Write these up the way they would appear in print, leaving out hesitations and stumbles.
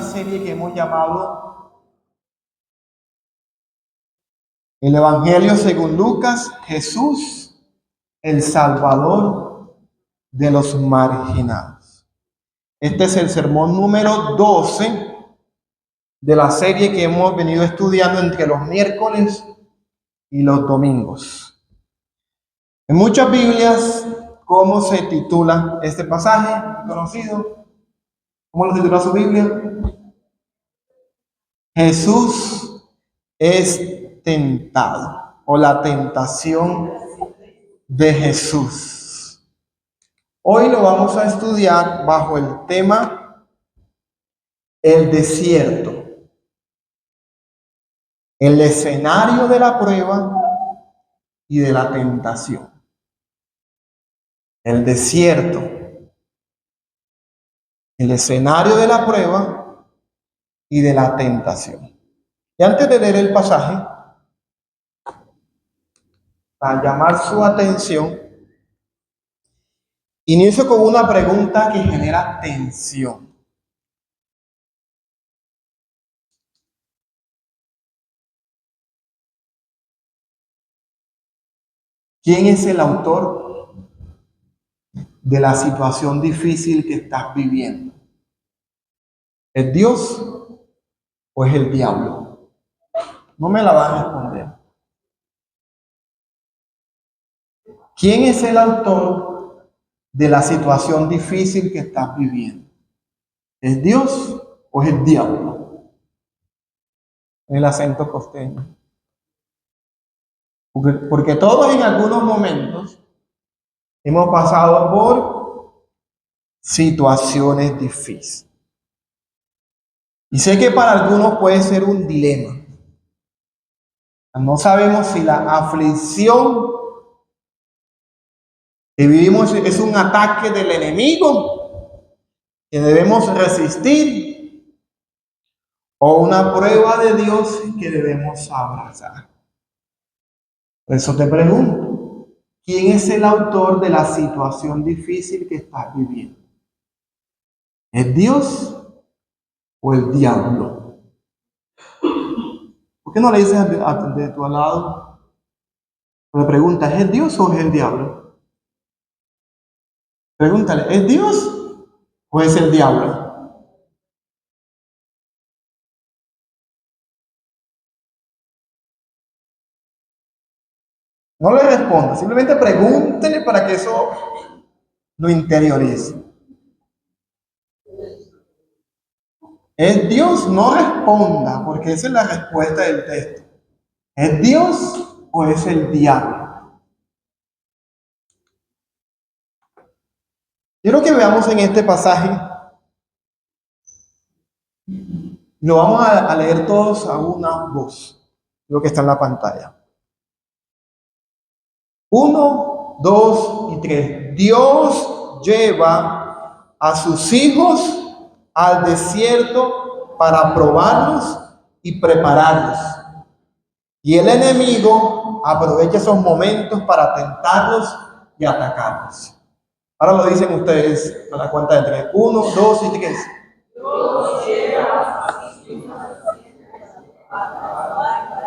serie que hemos llamado El Evangelio según Lucas, Jesús, el Salvador de los marginados. Este es el sermón número 12 de la serie que hemos venido estudiando entre los miércoles y los domingos. En muchas Biblias, ¿cómo se titula este pasaje conocido? ¿Cómo lo titula su Biblia? Jesús es tentado, o la tentación de Jesús. Hoy lo vamos a estudiar bajo el tema el desierto, el escenario de la prueba y de la tentación. El desierto, el escenario de la prueba y de la tentación. Y antes de leer el pasaje, para llamar su atención, inicio con una pregunta que genera tensión. ¿Quién es el autor de la situación difícil que estás viviendo? ¿Es Dios o es el diablo? No me la van a responder. ¿Quién es el autor de la situación difícil que estás viviendo? ¿Es Dios o es el diablo? El acento costeño. Porque todos en algunos momentos hemos pasado por situaciones difíciles. Y sé que para algunos puede ser un dilema. No sabemos si la aflicción que vivimos es un ataque del enemigo que debemos resistir o una prueba de Dios que debemos abrazar. Por eso te pregunto, ¿quién es el autor de la situación difícil que estás viviendo? ¿Es Dios o el diablo? ¿Por qué no le dices de tu lado? Le preguntas, ¿es Dios o es el diablo? Pregúntale, ¿es Dios o es el diablo? No le responda, simplemente pregúntele para que eso lo interiorice. ¿Es Dios? No responda, porque esa es la respuesta del texto. ¿Es Dios o es el diablo? Quiero que veamos en este pasaje, lo vamos a leer todos a una voz, lo que está en la pantalla. 1, 2 y 3. Dios lleva a sus hijos al desierto para probarlos y prepararlos. Y el enemigo aprovecha esos momentos para tentarlos y atacarlos. Ahora lo dicen ustedes a la cuenta de 3. 1, 2 y 3. Dios lleva a sus hijos al desierto para probarlos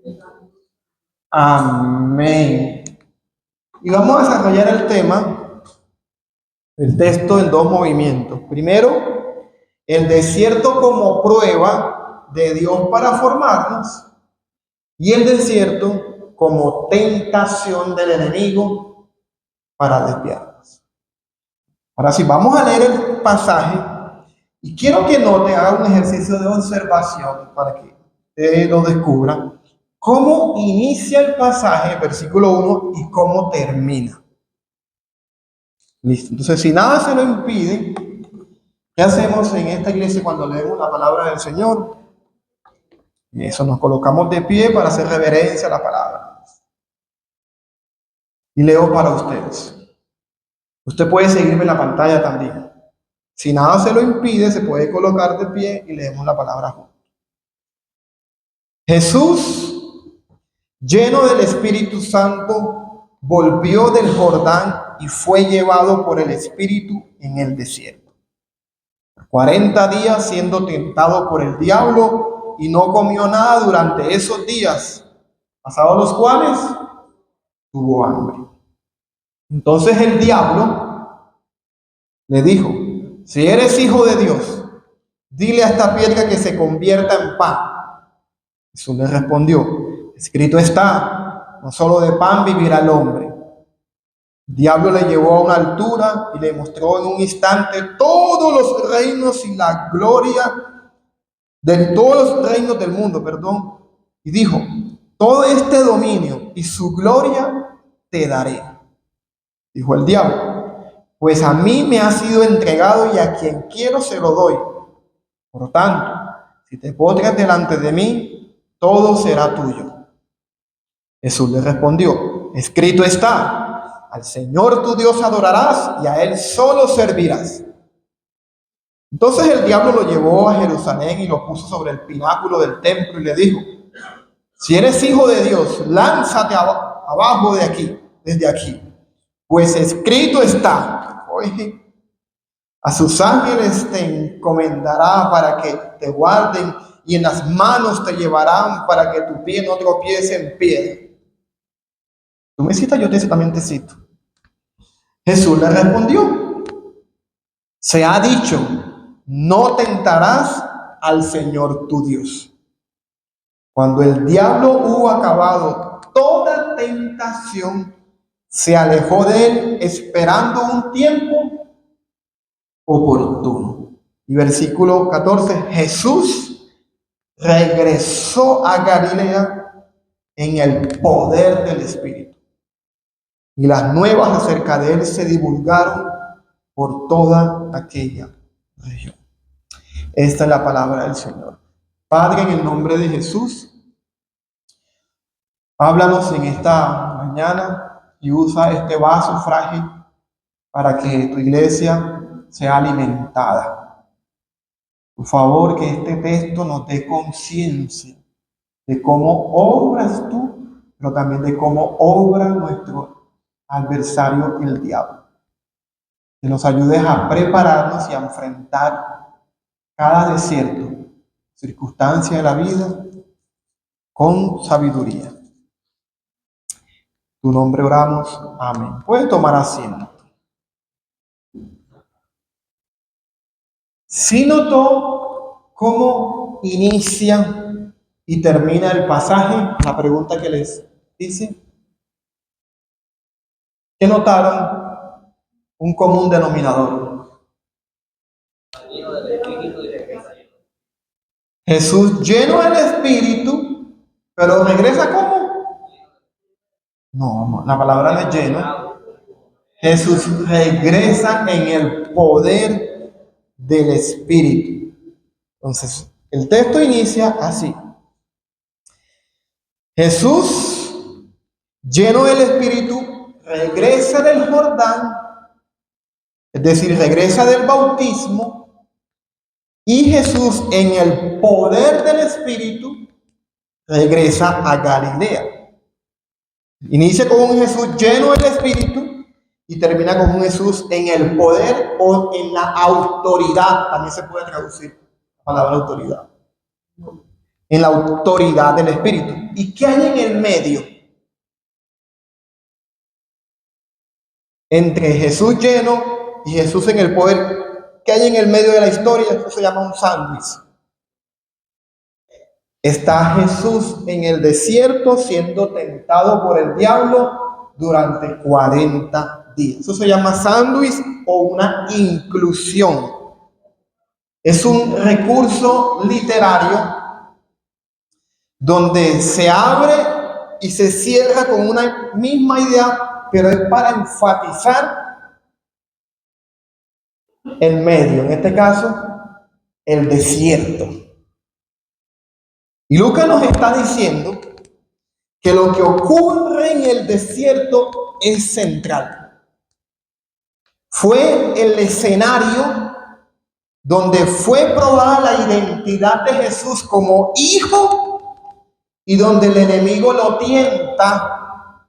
y prepararlos. Amén. Y vamos a desarrollar el texto en dos movimientos. Primero, el desierto como prueba de Dios para formarnos y el desierto como tentación del enemigo para desviarnos. Ahora sí, vamos a leer el pasaje y quiero que note, haga un ejercicio de observación para que usted lo descubra. ¿Cómo inicia el pasaje, versículo 1, y cómo termina? Listo. Entonces, si nada se lo impide, ¿qué hacemos en esta iglesia cuando leemos la palabra del Señor? Y eso, nos colocamos de pie para hacer reverencia a la palabra. Y leo para ustedes. Usted puede seguirme en la pantalla también. Si nada se lo impide, se puede colocar de pie y leemos la palabra juntos. Jesús, lleno del Espíritu Santo, volvió del Jordán y fue llevado por el Espíritu en el desierto. 40 días siendo tentado por el diablo y no comió nada durante esos días, pasados los cuales tuvo hambre. Entonces el diablo le dijo: si eres hijo de Dios, dile a esta piedra que se convierta en pan. Jesús le respondió: escrito está, no solo de pan vivirá el hombre. El diablo le llevó a una altura y le mostró en un instante todos los reinos y la gloria de todos los reinos del mundo, y dijo: todo este dominio y su gloria te daré. Dijo el diablo: pues a mí me ha sido entregado y a quien quiero se lo doy. Por lo tanto, si te postras delante de mí, todo será tuyo. Jesús le respondió: escrito está, al Señor tu Dios adorarás y a Él solo servirás. Entonces el diablo lo llevó a Jerusalén y lo puso sobre el pináculo del templo y le dijo: si eres hijo de Dios, lánzate abajo de aquí, desde aquí. Pues escrito está, oye, a sus ángeles te encomendará para que te guarden y en las manos te llevarán para que tu pie no tropiece en piedra. Tú me citas, yo también te cito. Jesús le respondió: se ha dicho, no tentarás al Señor tu Dios. Cuando el diablo hubo acabado toda tentación, se alejó de él esperando un tiempo oportuno. Y versículo 14, Jesús regresó a Galilea en el poder del Espíritu. Y las nuevas acerca de él se divulgaron por toda aquella región. Esta es la palabra del Señor. Padre, en el nombre de Jesús, háblanos en esta mañana y usa este vaso frágil para que tu iglesia sea alimentada. Por favor, que este texto nos dé conciencia de cómo obras tú, pero también de cómo obra nuestro adversario, el diablo. Que nos ayudes a prepararnos y a enfrentar cada desierto, circunstancia de la vida, con sabiduría. Tu nombre oramos. Amén. Puedes tomar asiento. ¿Sí notó cómo inicia y termina el pasaje? La pregunta que les hice. ¿Qué notaron? Un común denominador. Jesús lleno del Espíritu, pero regresa ¿cómo? No, la palabra no es lleno. Jesús regresa en el poder del Espíritu. Entonces, el texto inicia así. Jesús, lleno del Espíritu, regresa del Jordán, es decir, regresa del bautismo, y Jesús, en el poder del Espíritu, regresa a Galilea. Inicia con un Jesús lleno del Espíritu y termina con un Jesús en el poder o en la autoridad. También se puede traducir la palabra autoridad. En la autoridad del Espíritu. ¿Y qué hay en el medio? Entre Jesús lleno y Jesús en el poder, ¿qué hay en el medio de la historia? Eso se llama un sándwich. Está Jesús en el desierto siendo tentado por el diablo durante 40 días. Eso se llama sándwich o una inclusión. Es un recurso literario donde se abre y se cierra con una misma idea, pero es para enfatizar el medio, en este caso, el desierto. Y Lucas nos está diciendo que lo que ocurre en el desierto es central. Fue el escenario donde fue probada la identidad de Jesús como hijo y donde el enemigo lo tienta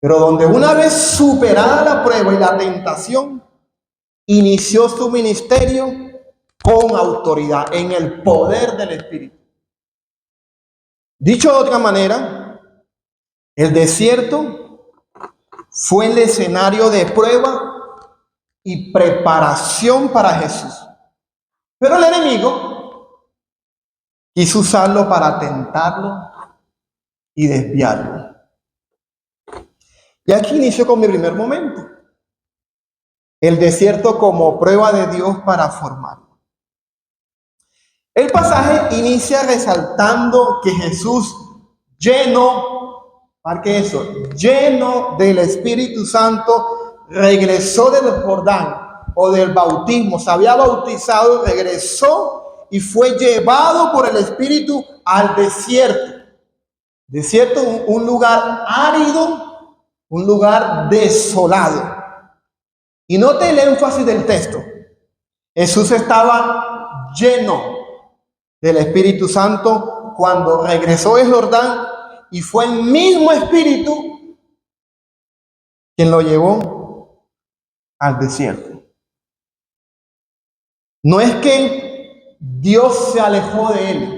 Pero donde una vez superada la prueba y la tentación, inició su ministerio con autoridad, en el poder del Espíritu. Dicho de otra manera, el desierto fue el escenario de prueba y preparación para Jesús. Pero el enemigo quiso usarlo para tentarlo y desviarlo. Y aquí inicio con mi primer momento. El desierto como prueba de Dios para formarlo. El pasaje inicia resaltando que Jesús marque eso, lleno del Espíritu Santo, regresó del Jordán o del bautismo, se había bautizado, regresó y fue llevado por el Espíritu al desierto. Desierto, un lugar árido, un lugar desolado. Y note el énfasis del texto. Jesús estaba lleno del Espíritu Santo cuando regresó de Jordán y fue el mismo Espíritu quien lo llevó al desierto. No es que Dios se alejó de él.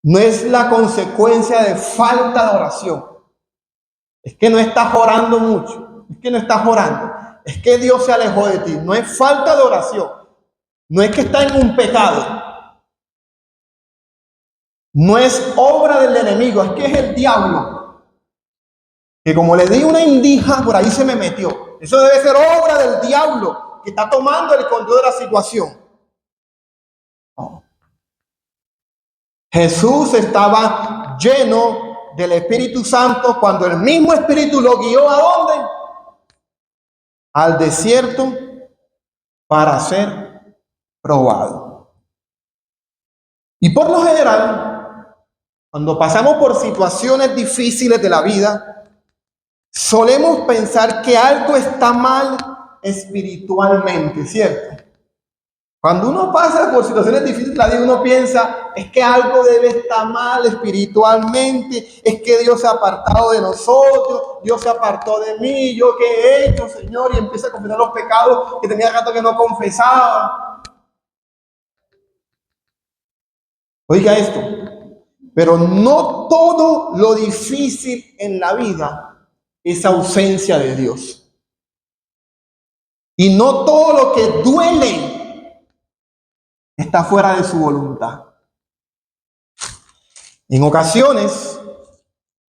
No es la consecuencia de falta de oración. Es que no estás orando mucho. Es que no estás orando. Es que Dios se alejó de ti. No es falta de oración. No es que está en un pecado. No es obra del enemigo. Es que es el diablo. Que como le di una indija, por ahí se me metió. Eso debe ser obra del diablo que está tomando el control de la situación. No. Jesús estaba lleno del Espíritu Santo cuando el mismo Espíritu lo guió ¿a dónde? Al desierto para ser probado. Y por lo general, cuando pasamos por situaciones difíciles de la vida, solemos pensar que algo está mal espiritualmente, ¿cierto? Cuando uno pasa por situaciones difíciles de la vida, uno piensa, es que algo debe estar mal espiritualmente, es que Dios se ha apartado de nosotros, Dios se apartó de mí, yo qué he hecho, Señor, y empieza a confesar los pecados que tenía rato que no confesaba. Oiga esto, pero no todo lo difícil en la vida es ausencia de Dios. Y no todo lo que duele está fuera de su voluntad. En ocasiones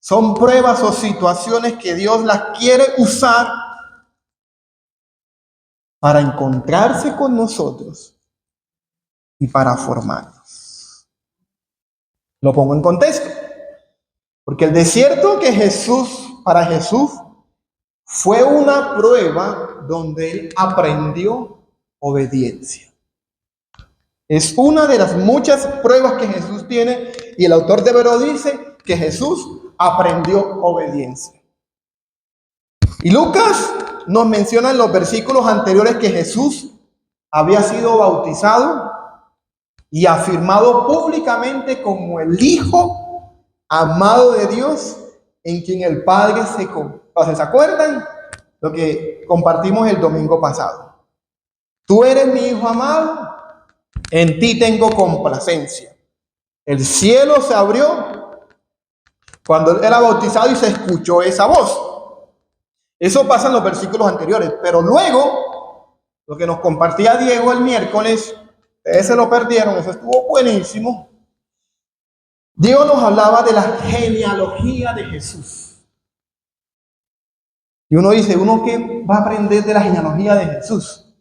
son pruebas o situaciones que Dios las quiere usar para encontrarse con nosotros y para formarnos. Lo pongo en contexto, porque el desierto para Jesús fue una prueba donde él aprendió obediencia. Es una de las muchas pruebas que Jesús tiene y el autor de Hebreos dice que Jesús aprendió obediencia. Y Lucas nos menciona en los versículos anteriores que Jesús había sido bautizado y afirmado públicamente como el Hijo amado de Dios en quien el Padre se complace. ¿Se acuerdan? Lo que compartimos el domingo pasado. Tú eres mi Hijo amado. En ti tengo complacencia. El cielo se abrió cuando él era bautizado y se escuchó esa voz. Eso pasa en los versículos anteriores. Pero luego, lo que nos compartía Diego el miércoles, ustedes se lo perdieron, eso estuvo buenísimo. Diego nos hablaba de la genealogía de Jesús. Y uno dice, ¿uno qué va a aprender de la genealogía de Jesús?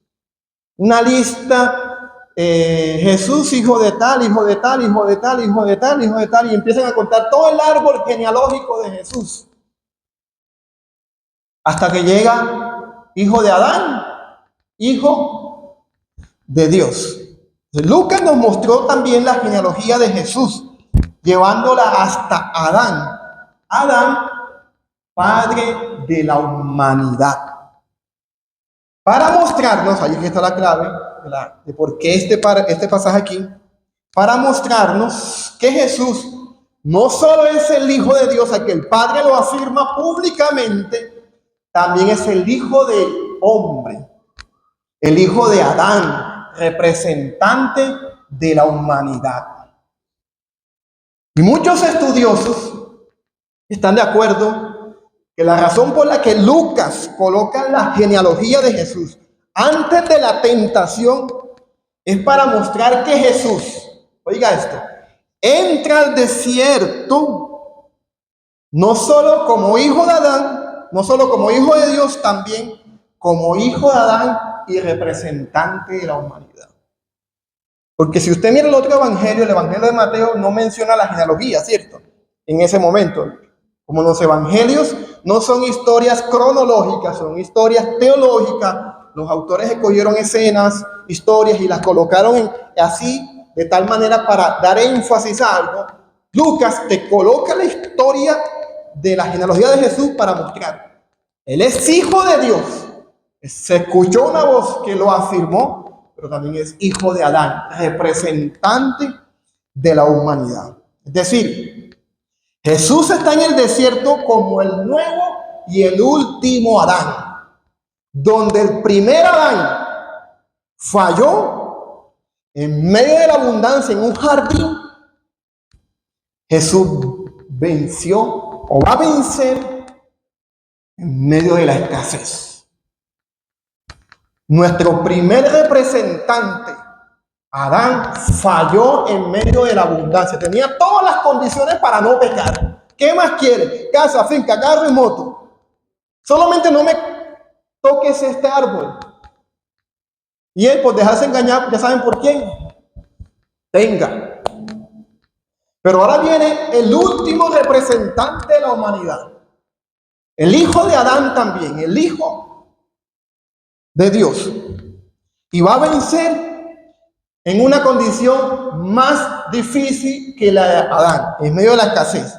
Una lista... Jesús, hijo de tal, hijo de tal, hijo de tal, hijo de tal, hijo de tal, y empiezan a contar todo el árbol genealógico de Jesús. Hasta que llega hijo de Adán, hijo de Dios. Lucas nos mostró también la genealogía de Jesús, llevándola hasta Adán. Adán, padre de la humanidad. Para mostrarnos, ahí está la clave de por qué este pasaje aquí, para mostrarnos que Jesús no solo es el Hijo de Dios, a que el Padre lo afirma públicamente, también es el Hijo del hombre, el Hijo de Adán, representante de la humanidad. Y muchos estudiosos están de acuerdo que la razón por la que Lucas coloca la genealogía de Jesús antes de la tentación es para mostrar que Jesús, oiga esto, entra al desierto no solo como hijo de Adán, no solo como hijo de Dios, también como hijo de Adán y representante de la humanidad. Porque si usted mira el otro evangelio, el evangelio de Mateo no menciona la genealogía, ¿cierto? En ese momento, como los evangelios no son historias cronológicas, son historias teológicas, los autores escogieron escenas, historias y las colocaron así, de tal manera para dar énfasis a algo. Lucas te coloca la historia de la genealogía de Jesús para mostrar. Él es hijo de Dios. Se escuchó una voz que lo afirmó, pero también es hijo de Adán, representante de la humanidad. Es decir, Jesús está en el desierto como el nuevo y el último Adán, donde el primer Adán falló en medio de la abundancia en un jardín. Jesús venció o va a vencer en medio de la escasez. Nuestro primer representante, Adán, falló en medio de la abundancia. Tenía todas las condiciones para no pecar. ¿Qué más quiere? Casa, finca, carro y moto. Solamente no me toques este árbol. Y él, por dejarse engañar, ya saben por quién. Tenga. Pero ahora viene el último representante de la humanidad. El hijo de Adán también, el hijo de Dios. Y va a vencer en una condición más difícil que la de Adán, en medio de la escasez.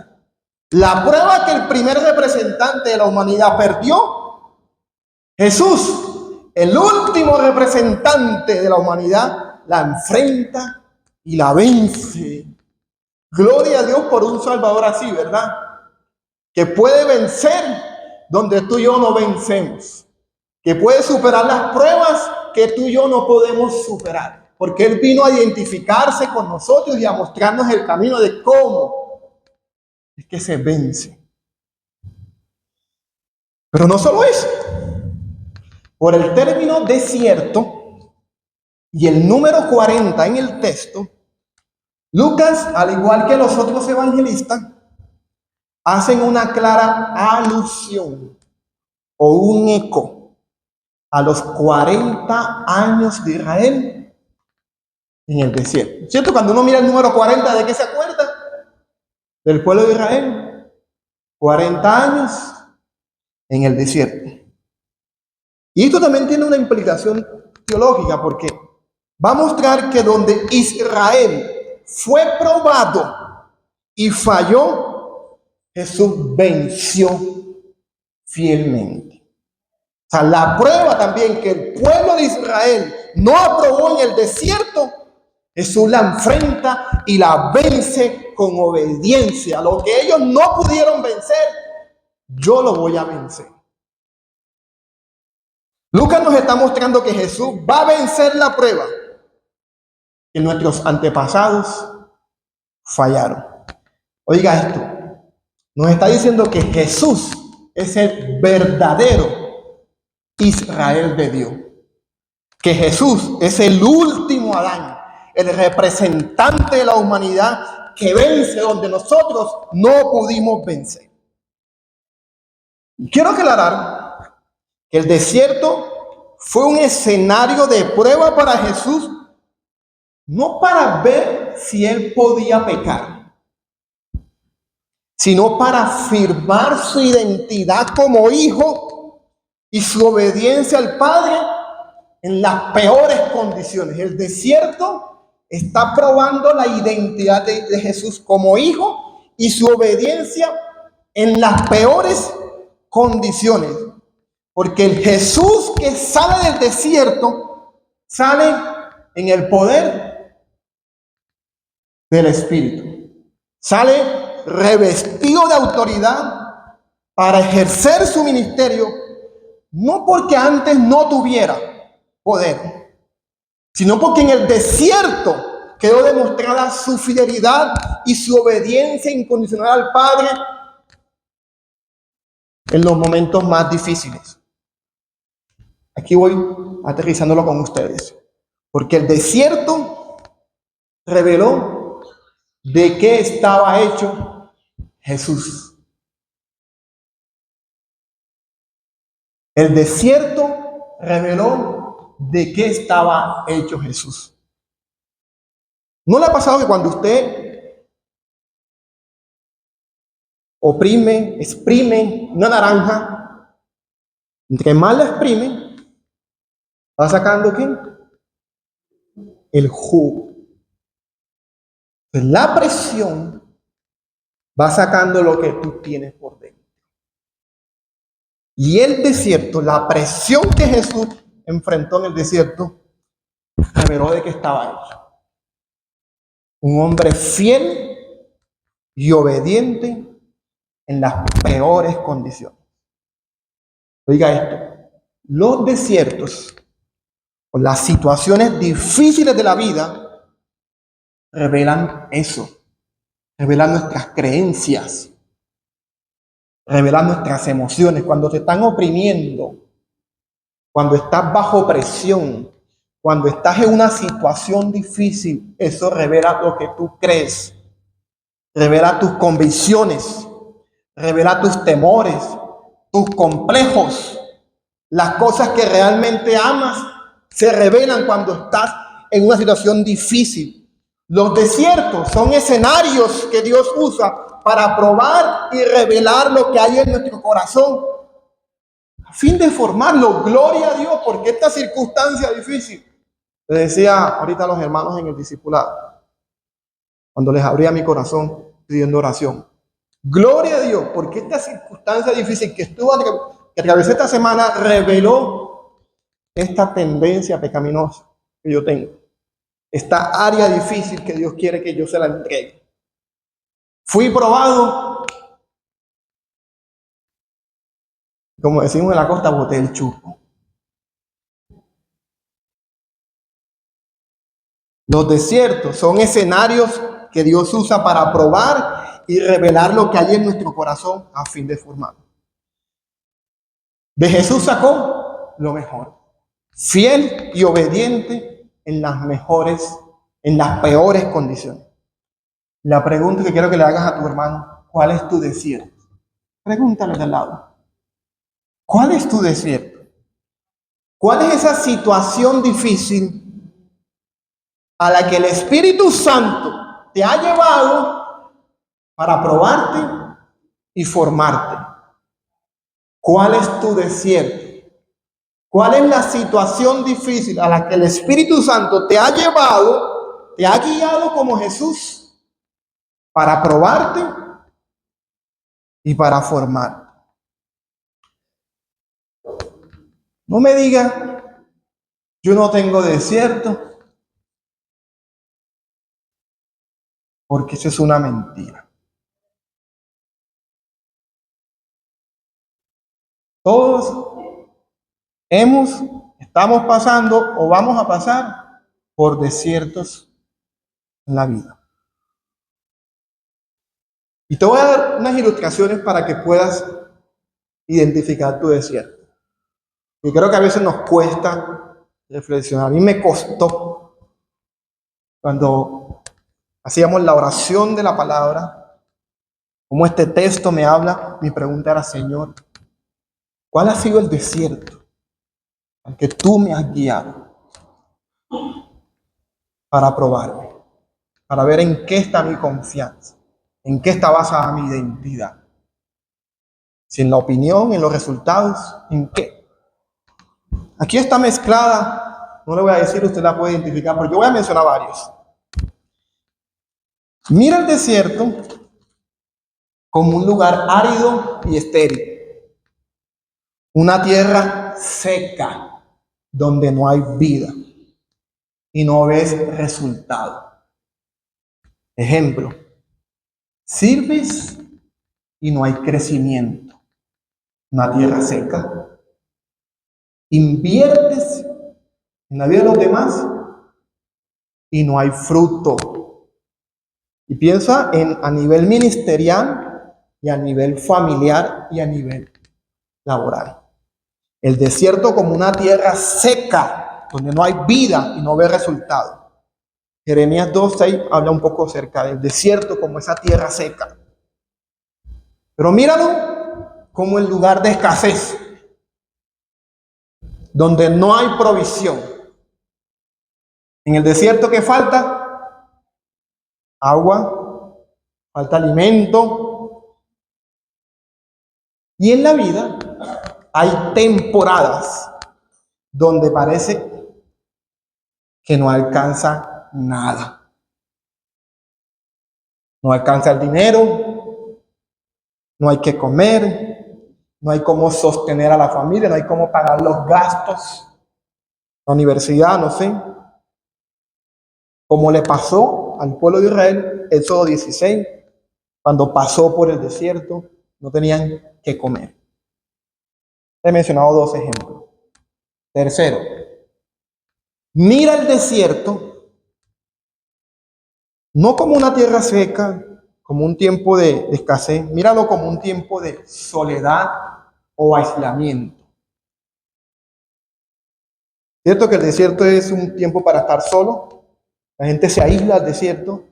La prueba que el primer representante de la humanidad perdió, Jesús, el último representante de la humanidad, la enfrenta y la vence. Gloria a Dios por un Salvador así, ¿verdad? Que puede vencer donde tú y yo no vencemos. Que puede superar las pruebas que tú y yo no podemos superar. Porque Él vino a identificarse con nosotros y a mostrarnos el camino de cómo es que se vence. Pero no solo eso. Por el término desierto y el número 40 en el texto, Lucas, al igual que los otros evangelistas, hacen una clara alusión o un eco a los 40 años de Israel en el desierto. ¿Cierto? Cuando uno mira el número 40, ¿de qué se acuerda? Del pueblo de Israel. 40 años en el desierto. Y esto también tiene una implicación teológica, porque va a mostrar que donde Israel fue probado y falló, Jesús venció fielmente. O sea, la prueba también que el pueblo de Israel no aprobó en el desierto, Jesús la enfrenta y la vence con obediencia. Lo que ellos no pudieron vencer, yo lo voy a vencer. Lucas nos está mostrando que Jesús va a vencer la prueba que nuestros antepasados fallaron. Oiga esto, nos está diciendo que Jesús es el verdadero Israel de Dios. Que Jesús es el último Adán, el representante de la humanidad que vence donde nosotros no pudimos vencer. Quiero aclarar que el desierto fue un escenario de prueba para Jesús, no para ver si él podía pecar, sino para afirmar su identidad como hijo y su obediencia al Padre en las peores condiciones. El desierto está probando la identidad de Jesús como hijo y su obediencia en las peores condiciones. Porque el Jesús que sale del desierto sale en el poder del Espíritu. Sale revestido de autoridad para ejercer su ministerio, no porque antes no tuviera poder, sino porque en el desierto quedó demostrada su fidelidad y su obediencia incondicional al Padre en los momentos más difíciles. Aquí voy aterrizándolo con ustedes, porque el desierto reveló de qué estaba hecho Jesús. El desierto reveló de qué estaba hecho Jesús. ¿No le ha pasado que cuando usted exprime una naranja, entre más la exprime, va sacando ¿qué? El jugo? Pues la presión va sacando lo que tú tienes por dentro. Y el desierto, la presión que Jesús enfrentó en el desierto, reveló de qué estaba hecho. Un hombre fiel y obediente en las peores condiciones. Oiga esto, los desiertos o las situaciones difíciles de la vida revelan eso, revelan nuestras creencias, revelan nuestras emociones. Cuando te están oprimiendo, cuando estás bajo presión, cuando estás en una situación difícil, eso revela lo que tú crees, revela tus convicciones, revela tus temores, tus complejos. Las cosas que realmente amas se revelan cuando estás en una situación difícil. Los desiertos son escenarios que Dios usa para probar y revelar lo que hay en nuestro corazón, a fin de formarlo. Gloria a Dios, porque esta circunstancia difícil. Le decía ahorita a los hermanos en el discipulado, cuando les abría mi corazón pidiendo oración. Gloria a Dios, porque esta circunstancia difícil que atravesé esta semana reveló esta tendencia pecaminosa que yo tengo. Esta área difícil que Dios quiere que yo se la entregue. Fui probado, como decimos en la costa, boté el chupo. Los desiertos son escenarios que Dios usa para probar y revelar lo que hay en nuestro corazón a fin de formarlo. De Jesús sacó lo mejor, fiel y obediente en las peores condiciones. La pregunta que quiero que le hagas a tu hermano: ¿cuál es tu desierto? Pregúntale de al lado. ¿Cuál es tu desierto? ¿Cuál es esa situación difícil a la que el Espíritu Santo te ha llevado para probarte y formarte? ¿Cuál es tu desierto? ¿Cuál es la situación difícil a la que el Espíritu Santo te ha llevado, te ha guiado como Jesús para probarte y para formarte? No me diga, yo no tengo desierto, porque eso es una mentira. Todos estamos pasando o vamos a pasar por desiertos en la vida. Y te voy a dar unas ilustraciones para que puedas identificar tu desierto. Y creo que a veces nos cuesta reflexionar. A mí me costó cuando hacíamos la oración de la palabra, como este texto me habla. Mi pregunta era: Señor, ¿cuál ha sido el desierto al que tú me has guiado para probarme, para ver en qué está mi confianza, en qué está basada mi identidad? Si en la opinión, en los resultados, ¿en qué? Aquí está mezclada, no le voy a decir, usted la puede identificar, pero yo voy a mencionar varios. Mira el desierto como un lugar árido y estéril, una tierra seca donde no hay vida y no ves resultado. Ejemplo: Sirves y no hay crecimiento. Una tierra seca. Inviertes en la vida de los demás y no hay fruto. Y piensa a nivel ministerial y a nivel familiar y a nivel laboral. El desierto como una tierra seca, donde no hay vida y no ve resultado. Jeremías 2:6 habla un poco acerca del desierto como esa tierra seca. Pero míralo como el lugar de escasez, donde no hay provisión. En el desierto, ¿qué falta? Agua, falta alimento. Y en la vida hay temporadas donde parece que no alcanza nada. No alcanza el dinero, no hay que comer, no hay cómo sostener a la familia, no hay cómo pagar los gastos, la universidad, no sé. Como le pasó al pueblo de Israel, Éxodo 16, cuando pasó por el desierto, no tenían que comer. He mencionado 2 ejemplos. Tercero, mira el desierto no como una tierra seca, como un tiempo de escasez, míralo como un tiempo de soledad o aislamiento. ¿Cierto que el desierto es un tiempo para estar solo? La gente se aísla al desierto.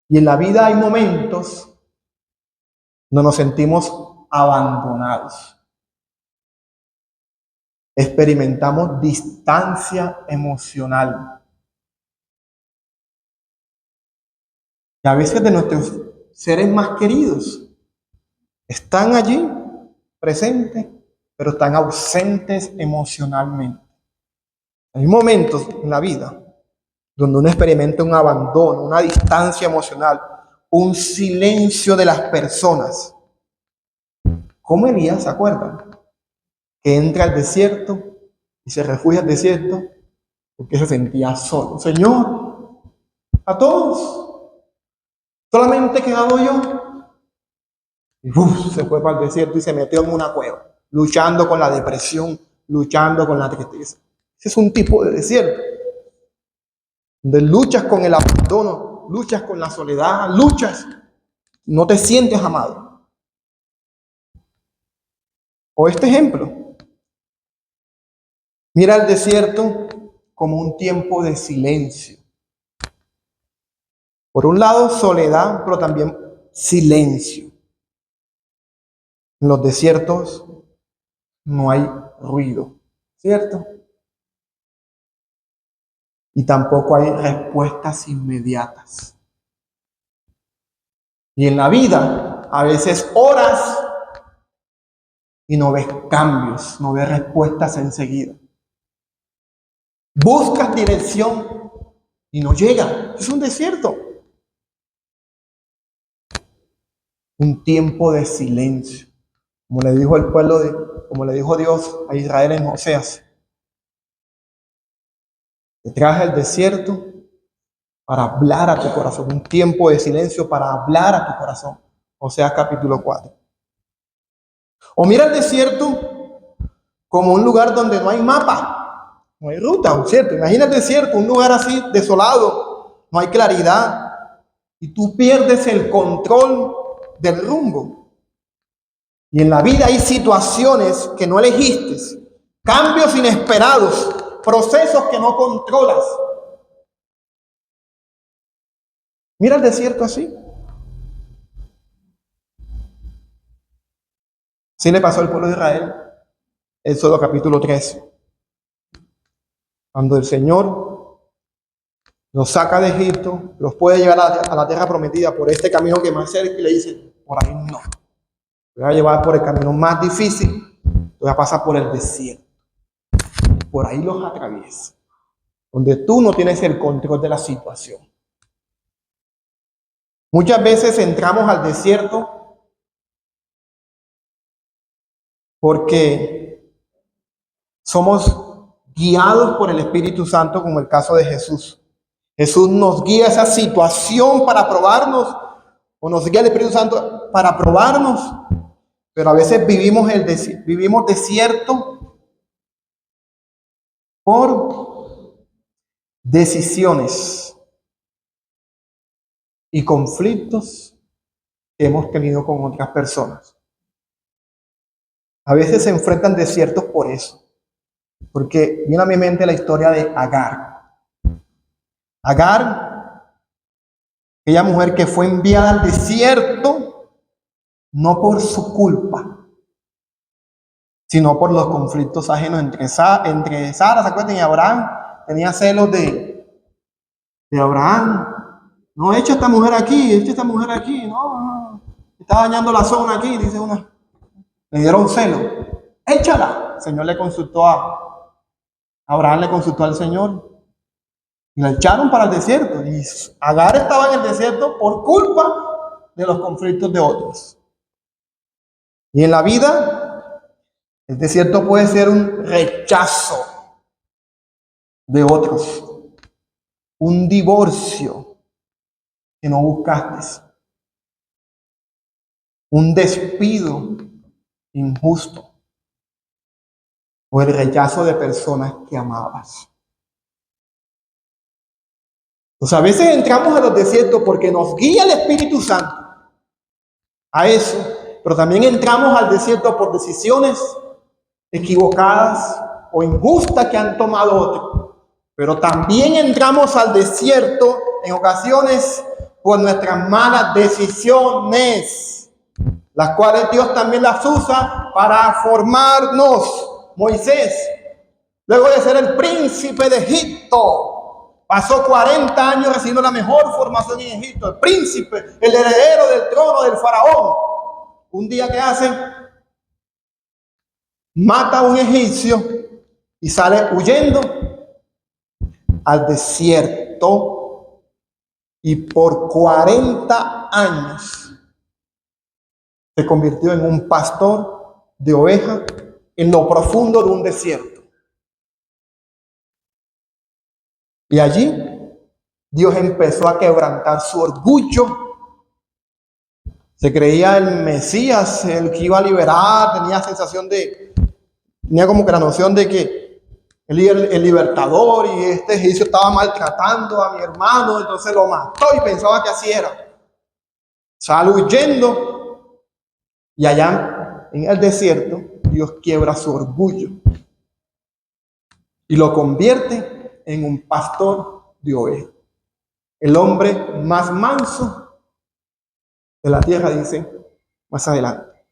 Y en la vida hay momentos donde nos sentimos abandonados. Experimentamos distancia emocional. Y a veces de nuestros seres más queridos están allí presentes, pero están ausentes emocionalmente. Hay momentos en la vida donde uno experimenta un abandono, una distancia emocional, un silencio de las personas. Como Elías, ¿se acuerdan? Que entra al desierto y se refugia al desierto porque se sentía solo. Señor, a todos, solamente he quedado yo. Y se fue para el desierto y se metió en una cueva, luchando con la depresión, luchando con la tristeza. Ese es un tipo de desierto, donde luchas con el abandono, luchas con la soledad, luchas, no te sientes amado. O este ejemplo, mira el desierto como un tiempo de silencio. Por un lado, soledad, pero también silencio. En los desiertos no hay ruido, ¿cierto? Y tampoco hay respuestas inmediatas. Y en la vida, a veces oras y no ves cambios, no ves respuestas enseguida. Buscas dirección y no llega. Es un desierto. Un tiempo de silencio. Como le dijo el pueblo, como le dijo Dios a Israel en Oseas. Te traje al desierto para hablar a tu corazón. Un tiempo de silencio para hablar a tu corazón. Oseas capítulo 4. O mira el desierto como un lugar donde no hay mapa, no hay ruta, ¿cierto? Imagina el desierto, un lugar así desolado, no hay claridad y tú pierdes el control del rumbo. Y en la vida hay situaciones que no elegiste, cambios inesperados, procesos que no controlas. Mira el desierto así. Así le pasó al pueblo de Israel, Éxodo capítulo 13. Cuando el Señor los saca de Egipto, los puede llevar a la tierra prometida por este camino que más cerca y le dice, por ahí no. Te voy a llevar por el camino más difícil, te voy a pasar por el desierto. Por ahí los atraviesa, donde tú no tienes el control de la situación. Muchas veces entramos al desierto porque somos guiados por el Espíritu Santo, como el caso de Jesús. Jesús nos guía a esa situación para probarnos, o nos guía el Espíritu Santo para probarnos, pero a veces vivimos desierto por decisiones y conflictos que hemos tenido con otras personas. A veces se enfrentan desiertos por eso, porque viene a mi mente la historia de Agar. Agar, aquella mujer que fue enviada al desierto, no por su culpa, sino por los conflictos ajenos entre Sara, ¿se acuerdan? Y Abraham. Tenía celos de Abraham. No, echa esta mujer aquí, no. Está dañando la zona aquí, dice una. Le dieron celo. Échala. El Señor le consultó Abraham le consultó al Señor. Y la echaron para el desierto. Y Agar estaba en el desierto por culpa de los conflictos de otros. Y en la vida, el desierto puede ser un rechazo de otros. Un divorcio que no buscaste. Un despido injusto. O el rechazo de personas que amabas. Entonces a veces entramos a los desiertos porque nos guía el Espíritu Santo a eso, pero también entramos al desierto por decisiones equivocadas o injustas que han tomado otros. Pero también entramos al desierto en ocasiones por nuestras malas decisiones, las cuales Dios también las usa para formarnos. Moisés, luego de ser el príncipe de Egipto, pasó 40 años recibiendo la mejor formación en Egipto, el príncipe, el heredero del trono del faraón. Un día que hace, mata a un egipcio y sale huyendo al desierto, y por 40 años se convirtió en un pastor de ovejas en lo profundo de un desierto. Y allí Dios empezó a quebrantar su orgullo. Se creía el Mesías, el que iba a liberar, tenía como que la noción de que él era el libertador, y este egipcio estaba maltratando a mi hermano, entonces lo mató y pensaba que así era. Sale huyendo, y allá en el desierto Dios quiebra su orgullo y lo convierte en un pastor de ovejas. El hombre más manso de la tierra, dice más adelante.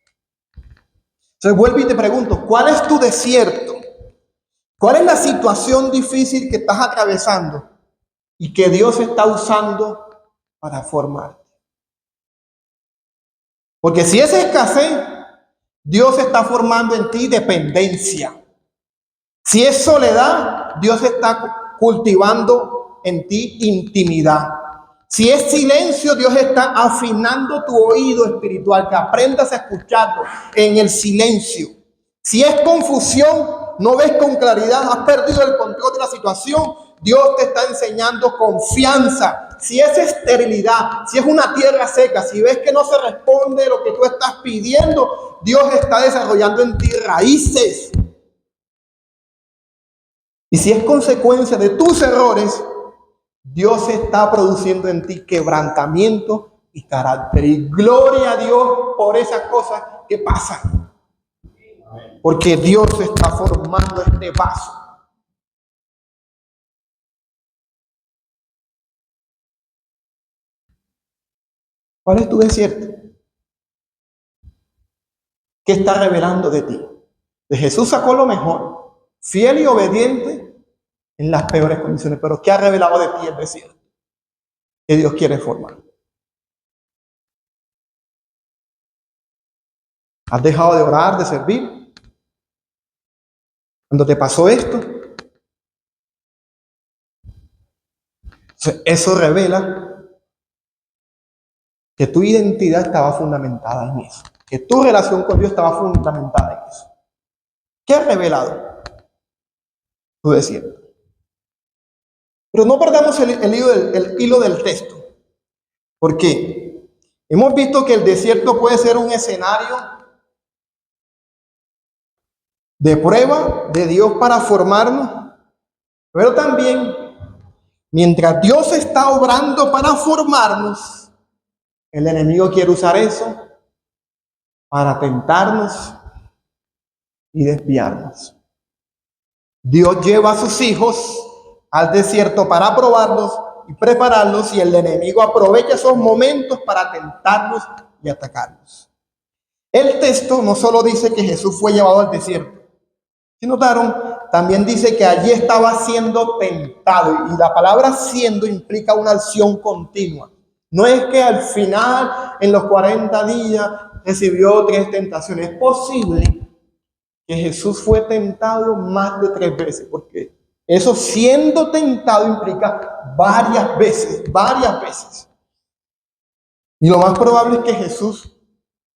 Entonces vuelvo y te pregunto, ¿cuál es tu desierto? ¿Cuál es la situación difícil que estás atravesando y que Dios está usando para formarte? Porque si es escasez, Dios está formando en ti dependencia. Si es soledad, Dios está cultivando en ti intimidad. Si es silencio, Dios está afinando tu oído espiritual, que aprendas a escucharlo en el silencio. Si es confusión, no ves con claridad, has perdido el control de la situación, Dios te está enseñando confianza. Si es esterilidad, si es una tierra seca, si ves que no se responde lo que tú estás pidiendo, Dios está desarrollando en ti raíces. Y si es consecuencia de tus errores, Dios está produciendo en ti quebrantamiento y carácter. Y gloria a Dios por esas cosas que pasan. Porque Dios está formando este vaso. ¿Cuál es tu desierto? ¿Qué está revelando de ti? De Jesús sacó lo mejor, fiel y obediente en las peores condiciones. Pero ¿qué ha revelado de ti el desierto? Que Dios quiere formar. ¿Has dejado de orar, de servir? Cuando te pasó esto, eso revela que tu identidad estaba fundamentada en eso, que tu relación con Dios estaba fundamentada en eso. ¿Qué ha revelado tu desierto? Pero no perdamos el hilo del texto, porque hemos visto que el desierto puede ser un escenario de prueba de Dios para formarnos, pero también, mientras Dios está obrando para formarnos, el enemigo quiere usar eso para tentarnos y desviarnos. Dios lleva a sus hijos al desierto para probarlos y prepararlos, y el enemigo aprovecha esos momentos para tentarlos y atacarlos. El texto no solo dice que Jesús fue llevado al desierto. Si notaron, también dice que allí estaba siendo tentado, y la palabra siendo implica una acción continua. No es que al final, en los 40 días, recibió 3 tentaciones. Es posible que Jesús fue tentado más de 3 veces, porque eso siendo tentado implica varias veces, varias veces. Y lo más probable es que Jesús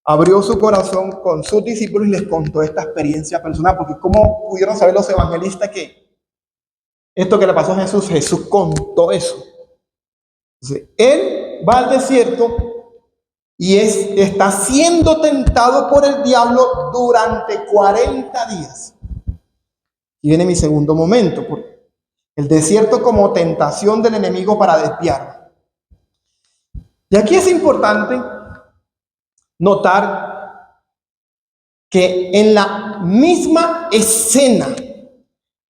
abrió su corazón con sus discípulos y les contó esta experiencia personal, porque ¿cómo pudieron saber los evangelistas que esto que le pasó a Jesús, Jesús contó eso? Entonces, él va al desierto y está siendo tentado por el diablo durante 40 días. Y viene mi segundo momento, porque el desierto como tentación del enemigo para desviarlo. Y aquí es importante notar que en la misma escena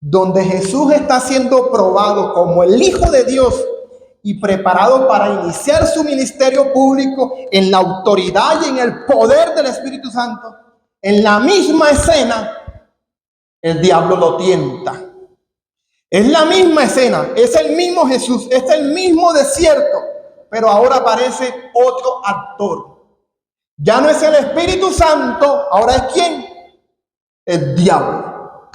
donde Jesús está siendo probado como el Hijo de Dios y preparado para iniciar su ministerio público en la autoridad y en el poder del Espíritu Santo, en la misma escena el diablo lo tienta. Es la misma escena, es el mismo Jesús, es el mismo desierto, pero ahora aparece otro actor. Ya no es el Espíritu Santo, ahora es ¿quién? El diablo.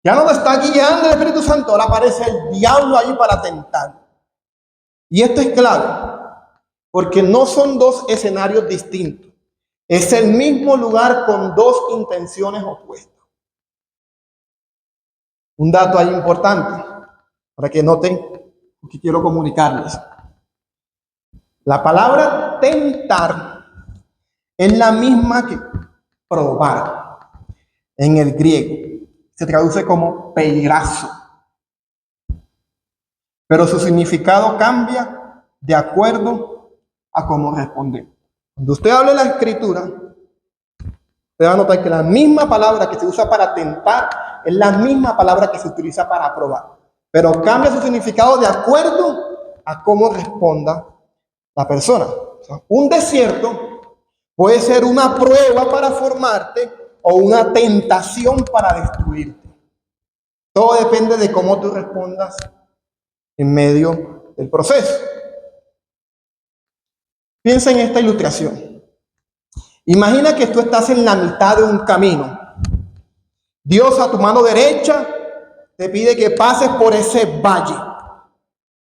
Ya no lo está guiando el Espíritu Santo, ahora aparece el diablo ahí para tentar. Y esto es clave, porque no son 2 escenarios distintos. Es el mismo lugar con 2 intenciones opuestas. Un dato ahí importante, para que noten lo que quiero comunicarles. La palabra tentar es la misma que probar en el griego. Se traduce como peirazo. Pero su significado cambia de acuerdo a cómo responde. Cuando usted habla de la escritura, usted va a notar que la misma palabra que se usa para tentar es la misma palabra que se utiliza para probar. Pero cambia su significado de acuerdo a cómo responda la persona. O sea, un desierto puede ser una prueba para formarte o una tentación para destruirte. Todo depende de cómo tú respondas en medio del proceso. Piensa en esta ilustración. Imagina que tú estás en la mitad de un camino. Dios a tu mano derecha te pide que pases por ese valle,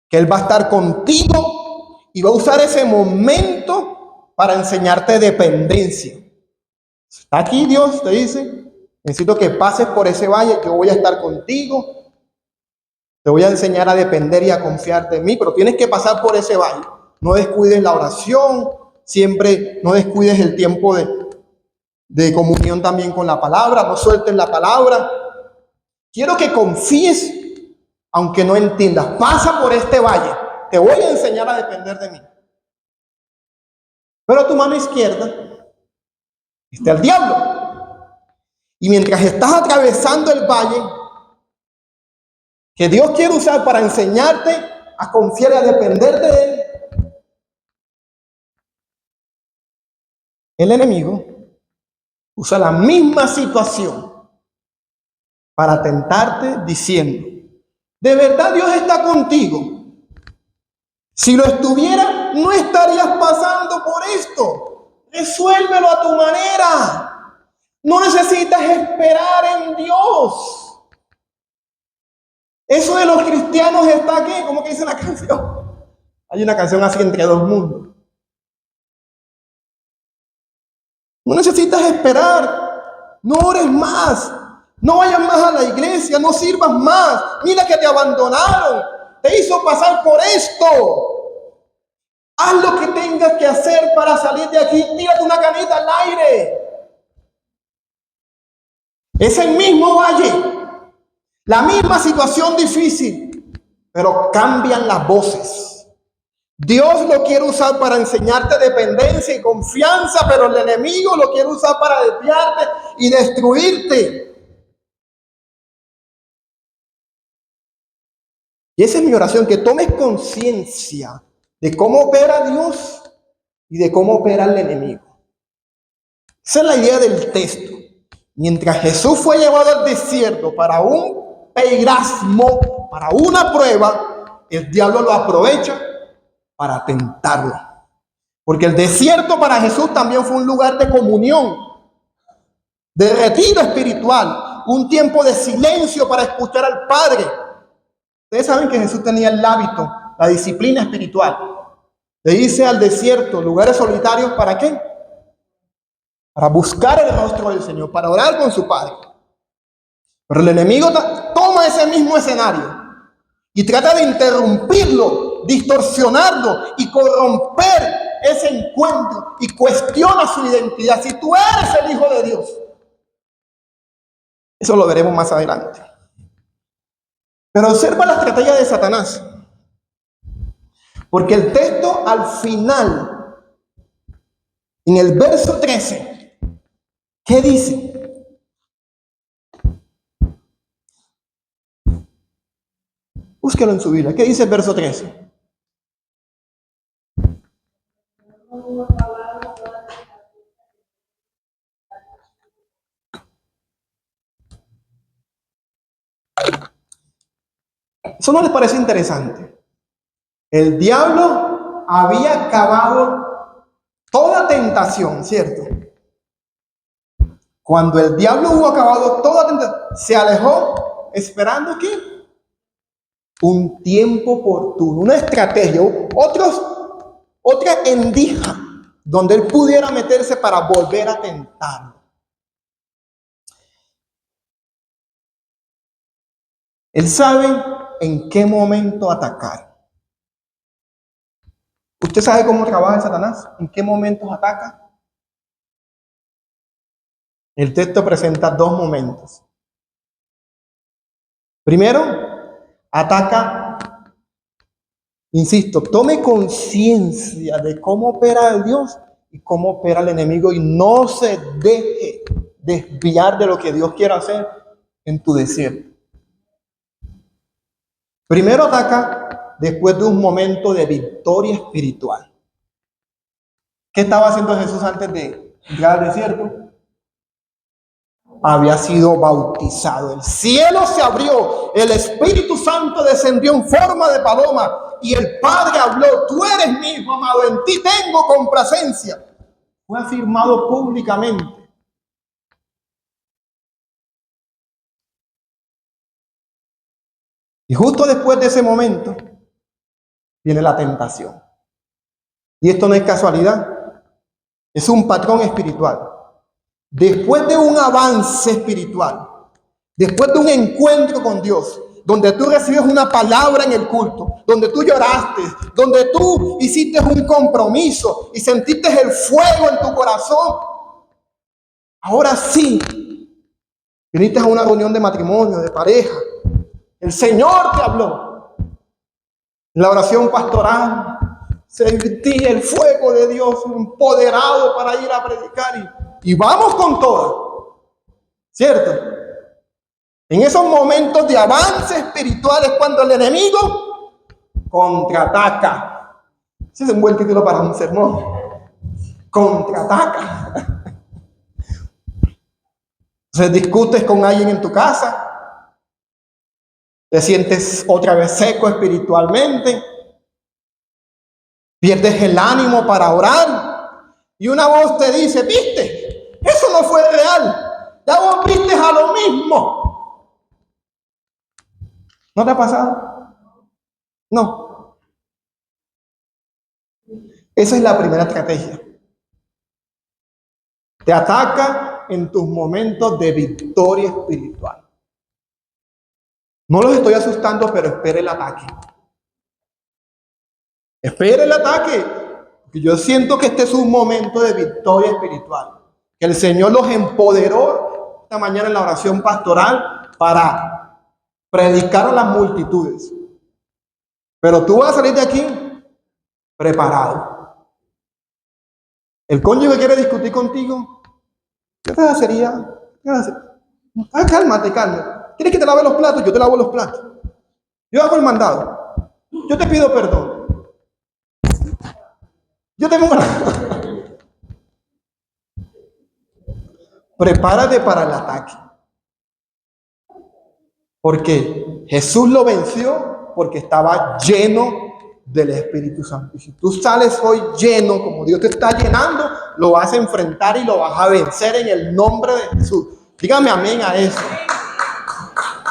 que Él va a estar contigo y va a usar ese momento para enseñarte dependencia. Está aquí Dios, te dice, necesito que pases por ese valle, que voy a estar contigo, te voy a enseñar a depender y a confiar de mí, pero tienes que pasar por ese valle. No descuides la oración, siempre no descuides el tiempo de comunión también con la palabra, no sueltes la palabra. Quiero que confíes, aunque no entiendas. Pasa por este valle, te voy a enseñar a depender de mí. Pero a tu mano izquierda está el diablo. Y mientras estás atravesando el valle, que Dios quiere usar para enseñarte a confiar y a depender de Él, el enemigo usa la misma situación para tentarte diciendo, ¿de verdad Dios está contigo? Si lo estuviera, no estarías pasando por esto. Resuélvelo a tu manera. No necesitas esperar en Dios. Eso de los cristianos está aquí, como que dice la canción. Hay una canción así, entre 2 mundos. No necesitas esperar. No ores más. No vayas más a la iglesia, no sirvas más. Mira que te abandonaron. Te hizo pasar por esto. Haz lo que tengas que hacer para salir de aquí. Tírate una canita al aire. Es el mismo valle, la misma situación difícil, pero cambian las voces. Dios lo quiere usar para enseñarte dependencia y confianza, pero el enemigo lo quiere usar para desviarte y destruirte. Y esa es mi oración, que tomes conciencia de cómo opera Dios y de cómo opera el enemigo. Esa es la idea del texto. Mientras Jesús fue llevado al desierto para un peirasmo, para una prueba, el diablo lo aprovecha para tentarlo. Porque el desierto para Jesús también fue un lugar de comunión, de retiro espiritual, un tiempo de silencio para escuchar al Padre. Ustedes saben que Jesús tenía el hábito, la disciplina espiritual, de irse al desierto, lugares solitarios, ¿para qué? Para buscar el rostro del Señor, para orar con su Padre. Pero el enemigo toma ese mismo escenario y trata de interrumpirlo, distorsionarlo y corromper ese encuentro y cuestiona su identidad. Si tú eres el Hijo de Dios, eso lo veremos más adelante. Pero observa la estrategia de Satanás, porque el texto al final, en el verso 13, ¿qué dice? Búsquelo en su Biblia. ¿Qué dice el verso 13? ¿Eso no les parece interesante? El diablo había acabado toda tentación, ¿cierto? Cuando el diablo hubo acabado toda tentación, se alejó esperando ¿qué? Un tiempo oportuno, una estrategia, otra endija donde él pudiera meterse para volver a tentarlo. Él sabe en qué momento atacar. ¿Usted sabe cómo trabaja Satanás? ¿En qué momentos ataca? El texto presenta dos momentos. Primero, ataca, insisto, tome conciencia de cómo opera Dios y cómo opera el enemigo y no se deje desviar de lo que Dios quiere hacer en tu desierto. Primero ataca después de un momento de victoria espiritual. ¿Qué estaba haciendo Jesús antes de entrar al desierto? Había sido bautizado. El cielo se abrió, el Espíritu Santo descendió en forma de paloma y el Padre habló: tú eres mi hijo amado, en ti tengo complacencia. Fue afirmado públicamente. Y justo después de ese momento viene la tentación. Y esto no es casualidad, es un patrón espiritual. Después de un avance espiritual, después de un encuentro con Dios, donde tú recibes una palabra en el culto, donde tú lloraste, donde tú hiciste un compromiso y sentiste el fuego en tu corazón, ahora sí, viniste a una reunión de matrimonio, de pareja, el Señor te habló. En la oración pastoral sentí el fuego de Dios empoderado para ir a predicar y vamos con todo, ¿cierto? En esos momentos de avance espiritual es cuando el enemigo contraataca. Ese es un buen título para un sermón. Contraataca. Entonces discutes con alguien en tu casa, te sientes otra vez seco espiritualmente, pierdes el ánimo para orar y una voz te dice: ¿viste? Eso no fue real. Ya volviste a lo mismo. ¿No te ha pasado? No. Esa es la primera estrategia. Te ataca en tus momentos de victoria espiritual. No los estoy asustando, pero espere el ataque. Espere el ataque. Porque yo siento que este es un momento de victoria espiritual. Que el Señor los empoderó esta mañana en la oración pastoral para predicar a las multitudes. Pero tú vas a salir de aquí preparado. El cónyuge quiere discutir contigo. ¿Qué te hacería? ¿Qué hacer? Cálmate. ¿Quieres que te lave los platos? Yo te lavo los platos. Yo hago el mandado. Yo te pido perdón. Yo tengo una... Prepárate para el ataque. Porque Jesús lo venció porque estaba lleno del Espíritu Santo. Y si tú sales hoy lleno, como Dios te está llenando, lo vas a enfrentar y lo vas a vencer en el nombre de Jesús. Dígame amén a eso.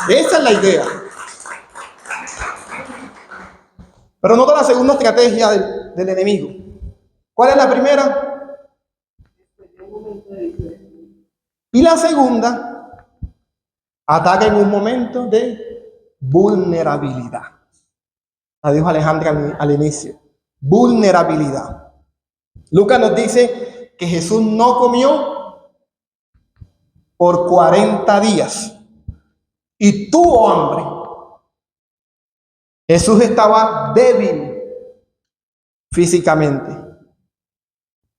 Esa es la idea. Pero nota la segunda estrategia del enemigo. ¿Cuál es la primera? Y la segunda, ataca en un momento de vulnerabilidad. La dijo Alejandra al inicio. Vulnerabilidad. Lucas nos dice que Jesús no comió por 40 días y tuvo hambre. Jesús estaba débil físicamente.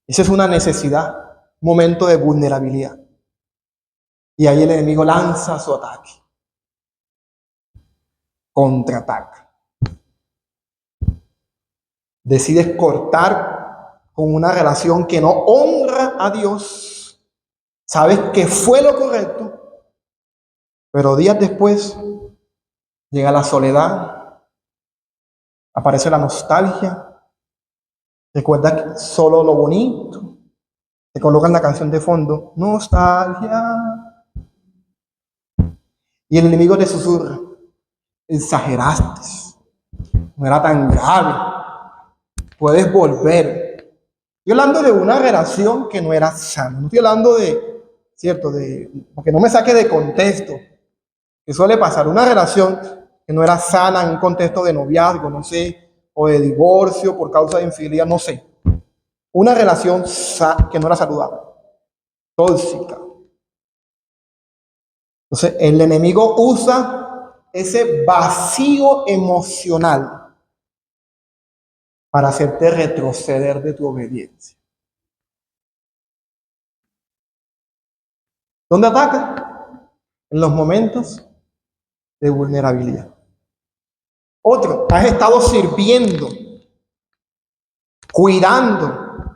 Esa es una necesidad, un momento de vulnerabilidad. Y ahí el enemigo lanza su ataque. Contraataca. Decides cortar con una relación que no honra a Dios. Sabes que fue lo correcto, pero días después llega la soledad, aparece la nostalgia, recuerdas solo lo bonito, te colocan la canción de fondo, nostalgia, y el enemigo te susurra, exageraste, no era tan grave. Puedes volver. Estoy hablando de una relación que no era sana. No estoy hablando porque no me saque de contexto. Que suele pasar. Una relación que no era sana en un contexto de noviazgo, no sé, o de divorcio por causa de infidelidad, no sé. Una relación que no era saludable. Tóxica. Entonces, el enemigo usa ese vacío emocional para hacerte retroceder de tu obediencia. ¿Dónde ataca? En los momentos de vulnerabilidad. Otro, has estado sirviendo, cuidando,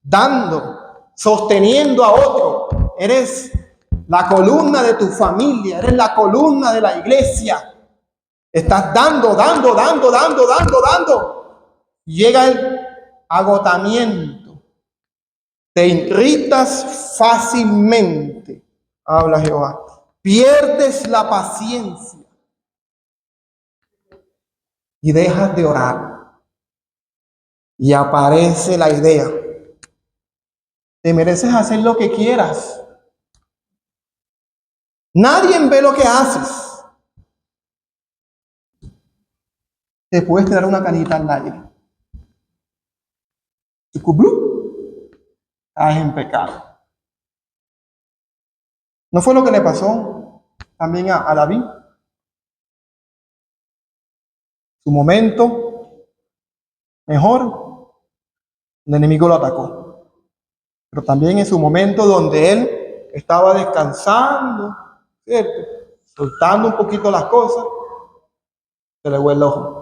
dando, sosteniendo a otro. Eres la columna de tu familia, eres la columna de la iglesia. Estás dando. Llega el agotamiento. Te irritas fácilmente, habla Jehová. Pierdes la paciencia y dejas de orar. Y aparece la idea. Te mereces hacer lo que quieras. Nadie ve lo que haces. Te puedes tirar una canita al aire. Estás en pecado. ¿No fue lo que le pasó también a David? Su momento mejor, el enemigo lo atacó. Pero también en su momento donde él estaba descansando, ¿cierto? Soltando un poquito las cosas, se le fue el ojo.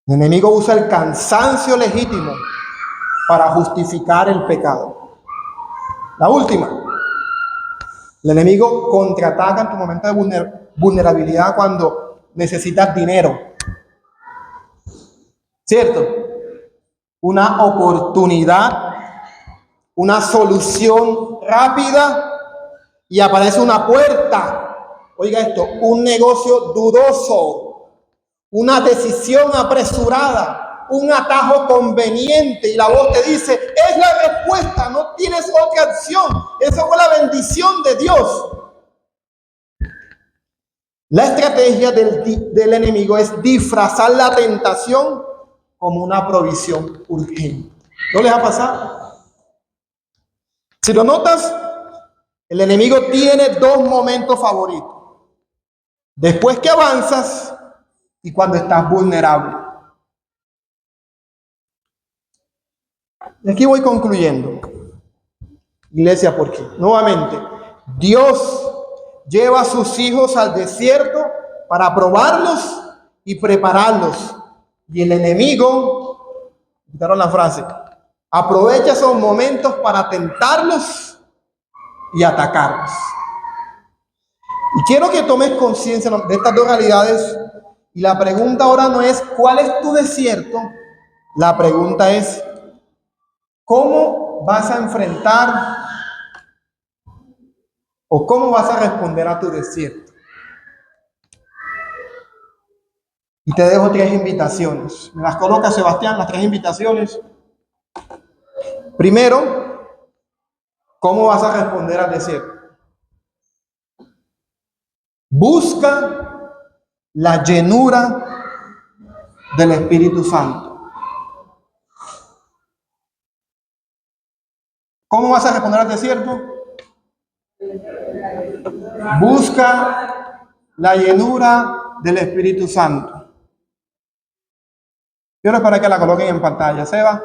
El enemigo usa el cansancio legítimo para justificar el pecado. La última. El enemigo contraataca en tu momento de vulnerabilidad cuando necesitas dinero. ¿Cierto? Una oportunidad, una solución rápida y aparece una puerta. Oiga esto, un negocio dudoso, una decisión apresurada. un atajo conveniente y la voz te dice, es la respuesta, no tienes otra opción. Esa fue la bendición de Dios. La estrategia del enemigo es disfrazar la tentación como una provisión urgente. ¿No les ha pasado? Si lo notas, el enemigo tiene dos momentos favoritos. Después que avanzas y cuando estás vulnerable. Aquí voy concluyendo. Iglesia, ¿por qué? Nuevamente, Dios lleva a sus hijos al desierto para probarlos y prepararlos. Y el enemigo, quitaron la frase, aprovecha esos momentos para tentarlos y atacarlos. Y quiero que tomes conciencia de estas dos realidades. Y la pregunta ahora no es ¿cuál es tu desierto? La pregunta es ¿cómo vas a enfrentar o cómo vas a responder a tu desierto? Y te dejo tres invitaciones. Me las coloca Sebastián, las tres invitaciones. Primero, ¿cómo vas a responder al desierto? Busca la llenura del Espíritu Santo. ¿Cómo vas a responder al desierto? Busca la llenura del Espíritu Santo. Quiero para que la coloquen en pantalla. Seba.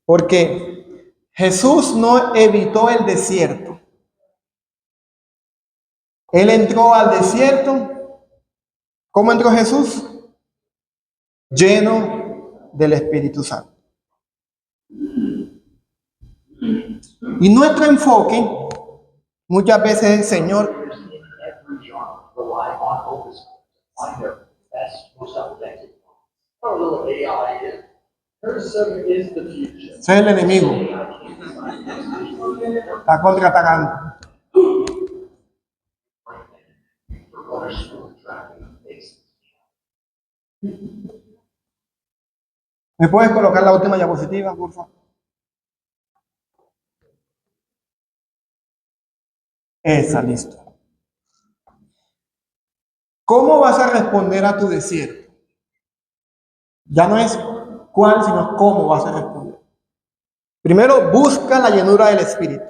Porque Jesús no evitó el desierto. Él entró al desierto. ¿Cómo entró Jesús? Lleno del Espíritu Santo. Y nuestro enfoque muchas veces es, Señor, ese es el enemigo. Está contraatacando. ¿Me puedes colocar la última diapositiva, por favor? Esa, listo. ¿Cómo vas a responder a tu desierto? Ya no es cuál, sino cómo vas a responder. Primero, busca la llenura del Espíritu.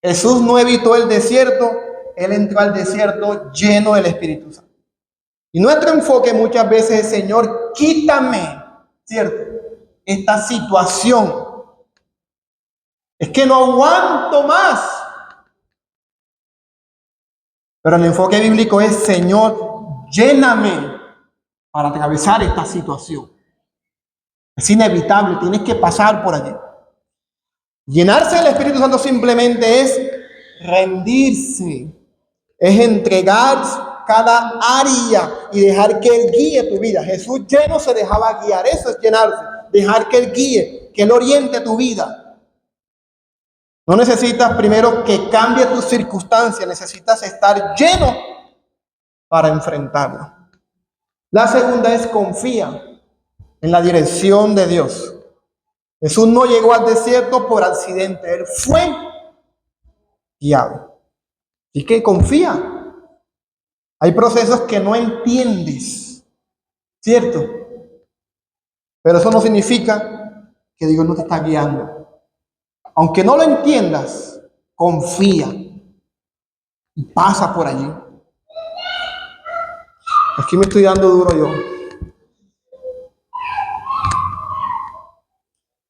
Jesús no evitó el desierto, Él entró al desierto lleno del Espíritu Santo. Y nuestro enfoque muchas veces es, Señor, quítame, ¿cierto?, esta situación. Es que no aguanto más. Pero el enfoque bíblico es, Señor, lléname para atravesar esta situación. Es inevitable, tienes que pasar por allí. Llenarse del Espíritu Santo simplemente es rendirse, es entregar cada área y dejar que Él guíe tu vida. Jesús lleno se dejaba guiar, eso es llenarse, dejar que Él guíe, que Él oriente tu vida. No necesitas primero que cambie tus circunstancias, necesitas estar lleno para enfrentarlo. La segunda es confía en la dirección de Dios. Jesús no llegó al desierto por accidente, Él fue guiado. Así que confía. Hay procesos que no entiendes, ¿cierto? Pero eso no significa que Dios no te está guiando. Aunque no lo entiendas, confía y pasa por allí. Aquí me estoy dando duro yo.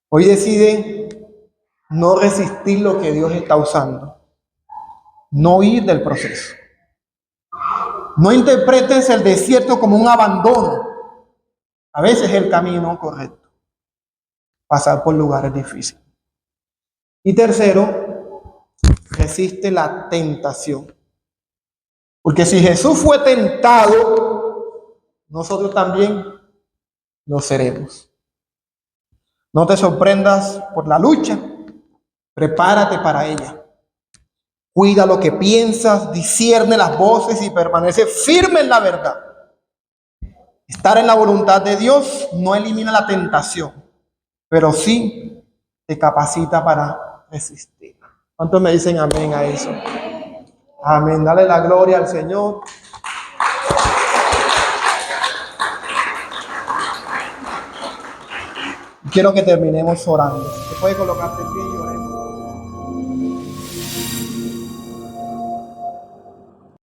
Hoy decide no resistir lo que Dios está usando. No huir del proceso. No interpretes el desierto como un abandono. A veces es el camino correcto. Pasar por lugares difíciles. Y tercero, resiste la tentación. Porque si Jesús fue tentado, nosotros también lo seremos. No te sorprendas por la lucha. Prepárate para ella. Cuida lo que piensas, discierne las voces y permanece firme en la verdad. Estar en la voluntad de Dios no elimina la tentación, pero sí te capacita para resistir. ¿Cuántos me dicen amén a eso? Amén. Dale la gloria al Señor. Quiero que terminemos orando. Te puedes colocarte en pie y oremos.